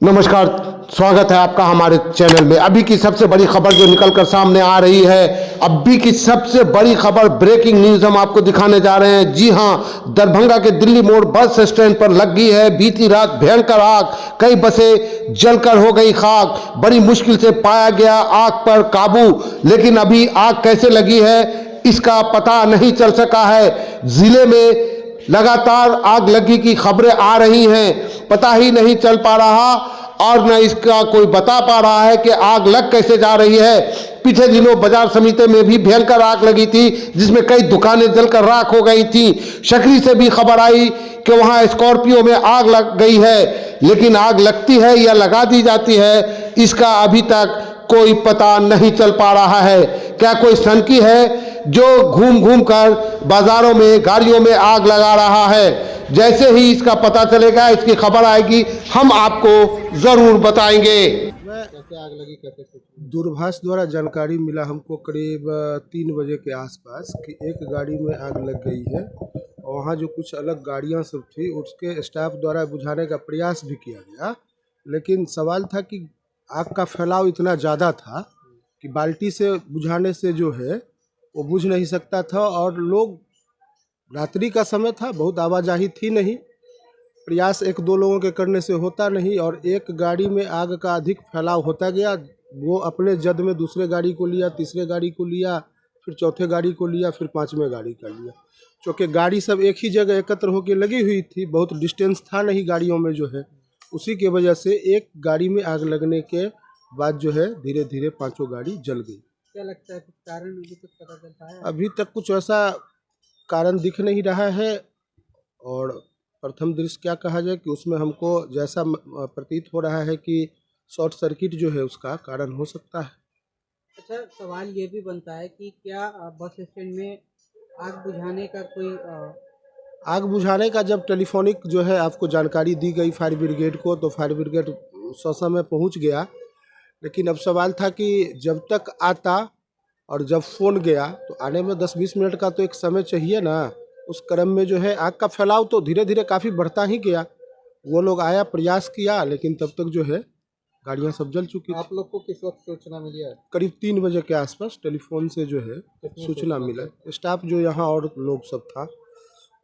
नमस्कार, स्वागत है आपका हमारे चैनल में। अभी की सबसे बड़ी खबर जो निकलकर सामने आ रही है, अभी की सबसे बड़ी खबर, ब्रेकिंग न्यूज हम आपको दिखाने जा रहे हैं। जी हां, दरभंगा के दिल्ली मोड़ बस स्टैंड पर लगी है बीती रात भयंकर आग। कई बसें जलकर हो गई खाक। बड़ी मुश्किल से पाया गया आग पर काबू, लेकिन अभी आग कैसे लगी है इसका पता नहीं चल सका है। जिले में लगातार आग लगी की खबरें आ रही हैं, पता ही नहीं चल पा रहा और न इसका कोई बता पा रहा है कि आग लग कैसे जा रही है। पिछले दिनों बाजार समिति में भी भयंकर आग लगी थी, जिसमें कई दुकानें जलकर राख हो गई थी। शकरी से भी खबर आई कि वहां स्कॉर्पियो में आग लग गई है, लेकिन आग लगती है या लगा दी जाती है इसका अभी तक कोई पता नहीं चल पा रहा है। क्या कोई सनकी है जो घूम घूम कर बाजारों में, गाड़ियों में आग लगा रहा है? जैसे ही इसका पता चलेगा, इसकी खबर आएगी, हम आपको जरूर बताएंगे। कैसे आग लगी, कैसे दूरभाष द्वारा जानकारी मिला हमको करीब 3 बजे के आसपास कि एक गाड़ी में आग लग गई है और वहाँ जो कुछ अलग गाड़ियाँ सब थी उसके स्टाफ द्वारा बुझाने का प्रयास भी किया गया, लेकिन सवाल था कि आग का फैलाव इतना ज़्यादा था कि बाल्टी से बुझाने से जो है वो बुझ नहीं सकता था और लोग, रात्रि का समय था, बहुत आवाजाही थी नहीं, प्रयास एक दो लोगों के करने से होता नहीं और एक गाड़ी में आग का अधिक फैलाव होता गया। वो अपने जद में दूसरे गाड़ी को लिया, तीसरे गाड़ी को लिया, फिर चौथे गाड़ी को लिया, फिर पांचवें गाड़ी का लिया। क्योंकि गाड़ी सब एक ही जगह एकत्र होकर लगी हुई थी, बहुत डिस्टेंस था नहीं गाड़ियों में जो है, उसी के वजह से एक गाड़ी में आग लगने के बाद जो है धीरे धीरे पाँचों गाड़ी जल गई। क्या लगता है कुछ कारण अभी कुछ पता चल पाया? अभी तक कुछ ऐसा कारण दिख नहीं रहा है और प्रथम दृश्य क्या कहा जाए कि उसमें हमको जैसा प्रतीत हो रहा है कि शॉर्ट सर्किट जो है उसका कारण हो सकता है। अच्छा, सवाल ये भी बनता है कि क्या बस स्टैंड में आग बुझाने का कोई आग बुझाने का जब टेलीफोनिक जो है आपको जानकारी दी गई फायर ब्रिगेड को, तो फायर ब्रिगेड ससमय पहुंच गया, लेकिन अब सवाल था कि जब तक आता और जब फ़ोन गया तो आने में 10-20 मिनट का तो एक समय चाहिए ना। उस क्रम में जो है आग का फैलाव तो धीरे धीरे काफ़ी बढ़ता ही गया। वो लोग आया, प्रयास किया, लेकिन तब तक जो है गाड़ियाँ सब जल चुकी थी। आप लोग को किस वक्त सूचना मिली है? करीब 3 बजे के आसपास टेलीफोन से जो है सूचना मिला। स्टाफ जो यहाँ और लोग सब था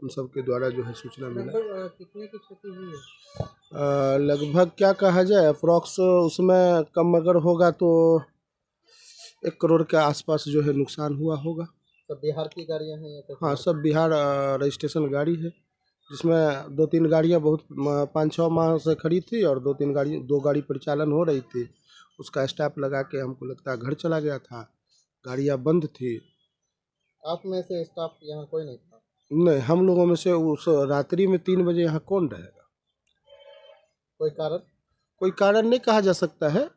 उन सब के द्वारा जो है सूचना मिला। लगभग कितने की क्षति हुई है? लगभग क्या कहा जाए, अप्रॉक्स उसमें कम अगर होगा तो 1 करोड़ के आसपास जो है नुकसान हुआ होगा। सब बिहार की गाड़ियाँ हैं या? हाँ, सब बिहार रजिस्ट्रेशन गाड़ी है, जिसमें 2-3 गाड़ियाँ बहुत 5-6 माह से खड़ी थी और 2 गाड़ी परिचालन हो रही थी। उसका स्टाफ लगा के हमको लगता है घर चला गया था, गाड़ियाँ बंद थी। आप में से स्टाफ यहाँ कोई नहीं था? नहीं, हम लोगों में से उस रात्रि में 3 बजे यहाँ कौन रहेगा? कोई कारण? कोई कारण नहीं कहा जा सकता है,